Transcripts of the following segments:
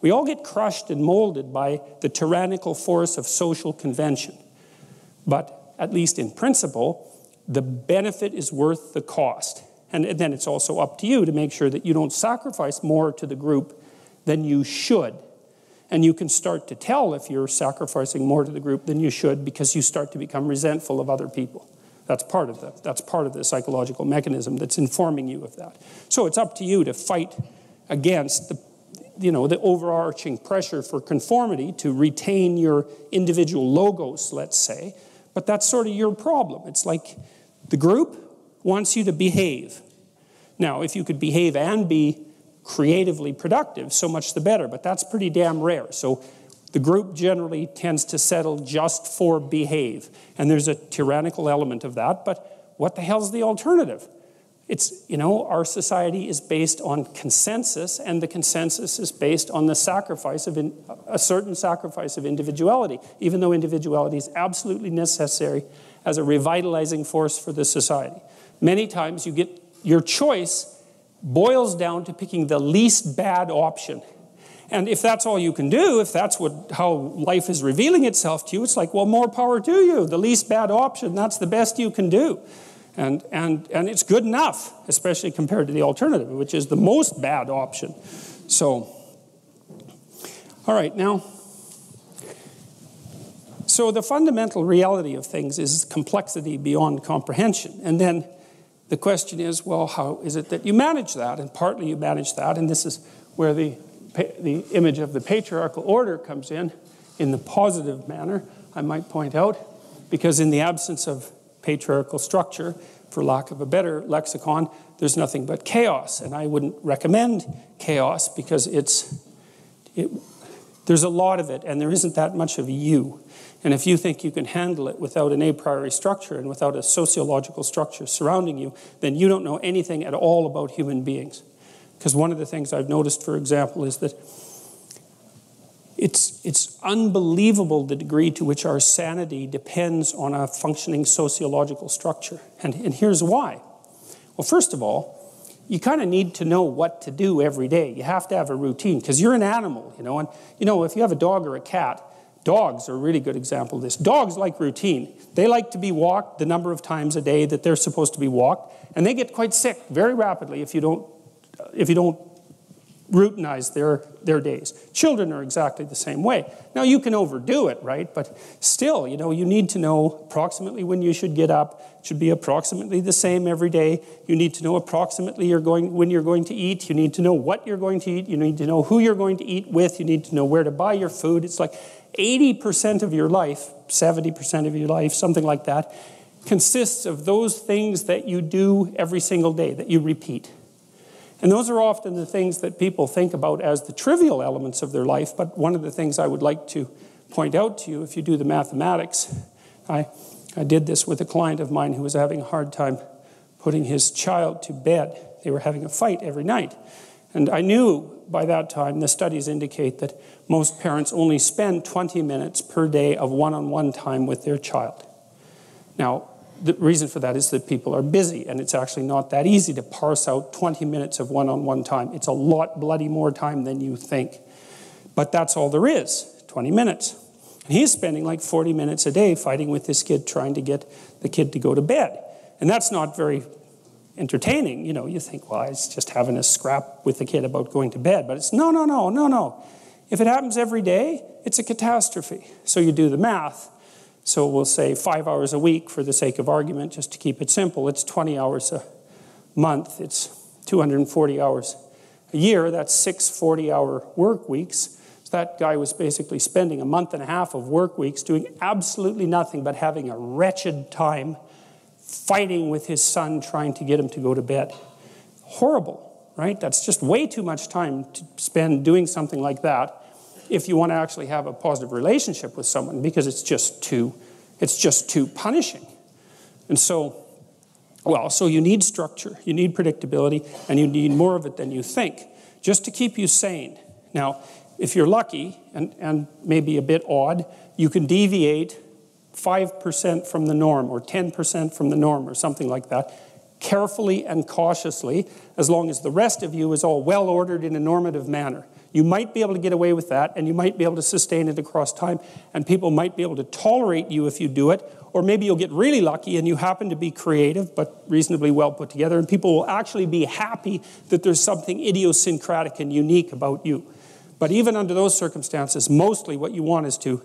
We all get crushed and molded by the tyrannical force of social convention. But at least in principle, the benefit is worth the cost. And then it's also up to you to make sure that you don't sacrifice more to the group than you should. And you can start to tell if you're sacrificing more to the group than you should because you start to become resentful of other people. That's part of the psychological mechanism that's informing you of that. So it's up to you to fight against the overarching pressure for conformity to retain your individual logos, let's say. But that's sort of your problem. It's like the group wants you to behave. Now, if you could behave and be creatively productive, so much the better, but that's pretty damn rare. So the group generally tends to settle just for behave, and there's a tyrannical element of that, but what the hell's the alternative? It's, our society is based on consensus, and the consensus is based on the sacrifice of a certain sacrifice of individuality, even though individuality is absolutely necessary as a revitalizing force for the society. Many times you get your choice boils down to picking the least bad option. And if that's all you can do, if that's how life is revealing itself to you, it's like, well, more power to you. The least bad option, that's the best you can do. And it's good enough, especially compared to the alternative, which is the most bad option. So, all right, now, so the fundamental reality of things is complexity beyond comprehension. And then the question is, well, how is it that you manage that? And partly you manage that, and this is where the image of the patriarchal order comes in the positive manner, I might point out, because in the absence of patriarchal structure, for lack of a better lexicon, there's nothing but chaos. And I wouldn't recommend chaos because there's a lot of it, and there isn't that much of you. And if you think you can handle it without an a priori structure and without a sociological structure surrounding you, then you don't know anything at all about human beings. Because one of the things I've noticed, for example, is that it's unbelievable the degree to which our sanity depends on a functioning sociological structure. And here's why. Well, first of all, you kind of need to know what to do every day. You have to have a routine, because you're an animal, And, if you have a dog or a cat, dogs are a really good example of this. Dogs like routine. They like to be walked the number of times a day that they're supposed to be walked, and they get quite sick very rapidly if you don't routinize their days. Children are exactly the same way. Now, you can overdo it, right? But still, you need to know approximately when you should get up. It should be approximately the same every day. You need to know approximately when you're going to eat. You need to know what you're going to eat. You need to know who you're going to eat with. You need to know where to buy your food. It's like 80% of your life, 70% of your life, something like that, consists of those things that you do every single day, that you repeat. And those are often the things that people think about as the trivial elements of their life, but one of the things I would like to point out to you, if you do the mathematics, I did this with a client of mine who was having a hard time putting his child to bed. They were having a fight every night. And I knew by that time, the studies indicate that most parents only spend 20 minutes per day of one-on-one time with their child. Now, the reason for that is that people are busy, and it's actually not that easy to parse out 20 minutes of one-on-one time. It's a lot bloody more time than you think. But that's all there is, 20 minutes. And he's spending like 40 minutes a day fighting with this kid, trying to get the kid to go to bed. And that's not very entertaining. You think, well, it's just having a scrap with the kid about going to bed. But it's no. If it happens every day, it's a catastrophe. So you do the math. So we'll say 5 hours a week for the sake of argument, just to keep it simple. It's 20 hours a month. It's 240 hours a year. That's 6 40-hour work weeks. So that guy was basically spending a month and a half of work weeks doing absolutely nothing but having a wretched time fighting with his son, trying to get him to go to bed. Horrible, right? That's just way too much time to spend doing something like that if you want to actually have a positive relationship with someone, because it's just too punishing. And so you need structure, you need predictability, and you need more of it than you think, just to keep you sane. Now, if you're lucky, and maybe a bit odd, you can deviate 5% from the norm, or 10% from the norm, or something like that, carefully and cautiously, as long as the rest of you is all well-ordered in a normative manner. You might be able to get away with that, and you might be able to sustain it across time, and people might be able to tolerate you if you do it, or maybe you'll get really lucky and you happen to be creative but reasonably well put together, and people will actually be happy that there's something idiosyncratic and unique about you. But even under those circumstances, mostly what you want is to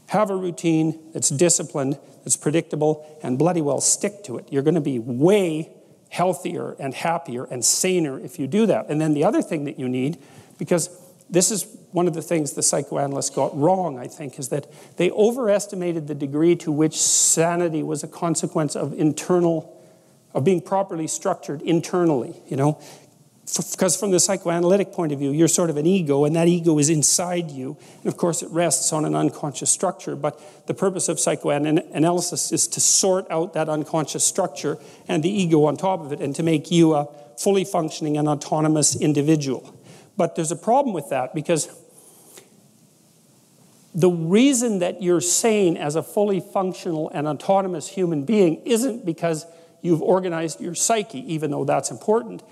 have a routine that's disciplined, that's predictable, and bloody well stick to it. You're going to be way healthier and happier and saner if you do that. And then the other thing that you need, because this is one of the things the psychoanalysts got wrong, I think, is that they overestimated the degree to which sanity was a consequence of being properly structured internally, you know. Because from the psychoanalytic point of view, you're sort of an ego, and that ego is inside you. And of course, it rests on an unconscious structure. But the purpose of psychoanalysis is to sort out that unconscious structure and the ego on top of it, and to make you a fully functioning and autonomous individual. But there's a problem with that, because the reason that you're sane as a fully functional and autonomous human being isn't because you've organized your psyche, even though that's important.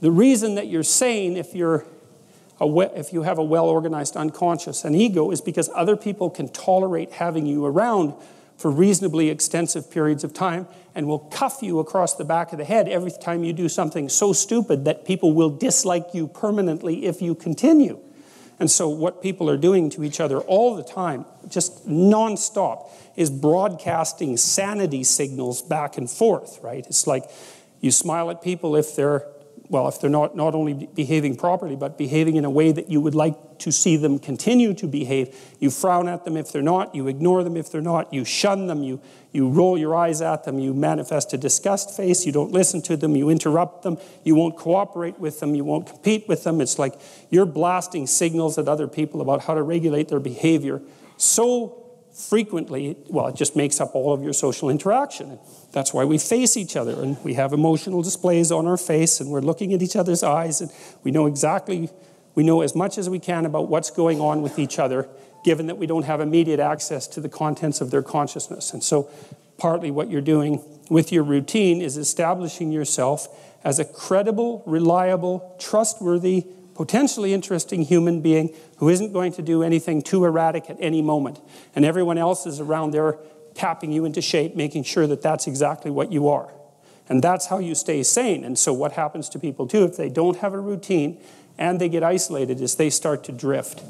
The reason that you're sane if you have a well-organized unconscious and ego is because other people can tolerate having you around for reasonably extensive periods of time and will cuff you across the back of the head every time you do something so stupid that people will dislike you permanently if you continue. And so what people are doing to each other all the time, just nonstop, is broadcasting sanity signals back and forth, right? It's like you smile at people if they're not only behaving properly, but behaving in a way that you would like to see them continue to behave. You frown at them if they're not. You ignore them if they're not. You shun them. You roll your eyes at them. You manifest a disgust face. You don't listen to them. You interrupt them. You won't cooperate with them. You won't compete with them. It's like you're blasting signals at other people about how to regulate their behavior so frequently, well, it just makes up all of your social interaction. That's why we face each other, and we have emotional displays on our face, and we're looking at each other's eyes, and we know as much as we can about what's going on with each other, given that we don't have immediate access to the contents of their consciousness. And so partly what you're doing with your routine is establishing yourself as a credible, reliable, trustworthy, potentially interesting human being who isn't going to do anything too erratic at any moment. And everyone else is around there tapping you into shape, making sure that that's exactly what you are. And that's how you stay sane. And so what happens to people too, if they don't have a routine and they get isolated, is they start to drift.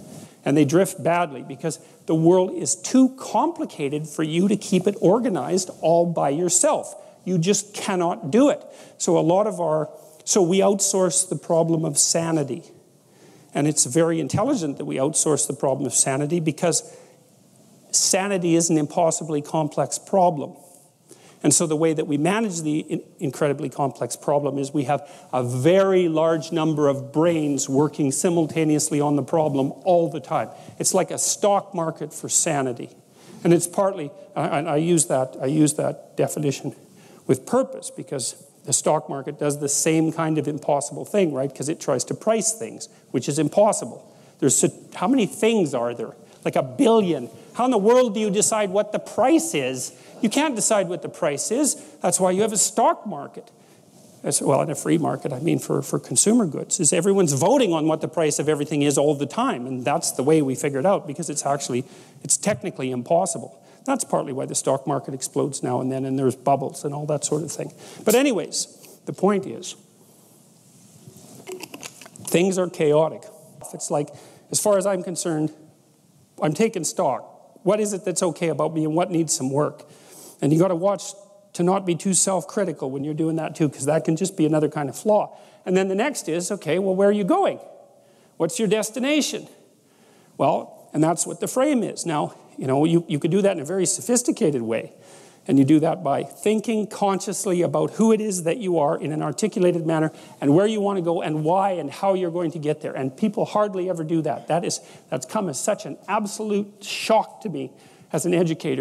And they drift badly because the world is too complicated for you to keep it organized all by yourself. You just cannot do it. So we outsource the problem of sanity. And it's very intelligent that we outsource the problem of sanity, because sanity is an impossibly complex problem. And so the way that we manage the incredibly complex problem is we have a very large number of brains working simultaneously on the problem all the time. It's like a stock market for sanity. And it's partly, I use that definition with purpose, because the stock market does the same kind of impossible thing, right? Because it tries to price things, which is impossible. How many things are there? Like 1 billion. How in the world do you decide what the price is? You can't decide what the price is. That's why you have a stock market. Well, in a free market, I mean for consumer goods, is everyone's voting on what the price of everything is all the time. And that's the way we figure it out, because it's technically impossible. That's partly why the stock market explodes now and then, and there's bubbles and all that sort of thing. But anyways, the point is, things are chaotic. It's like, as far as I'm concerned, I'm taking stock. What is it that's okay about me and what needs some work? And you got to watch to not be too self-critical when you're doing that too, because that can just be another kind of flaw. And then the next is, okay, well, where are you going? What's your destination? Well, and that's what the frame is. Now, you could do that in a very sophisticated way. And you do that by thinking consciously about who it is that you are in an articulated manner, and where you want to go and why and how you're going to get there. And people hardly ever do that. That's come as such an absolute shock to me as an educator.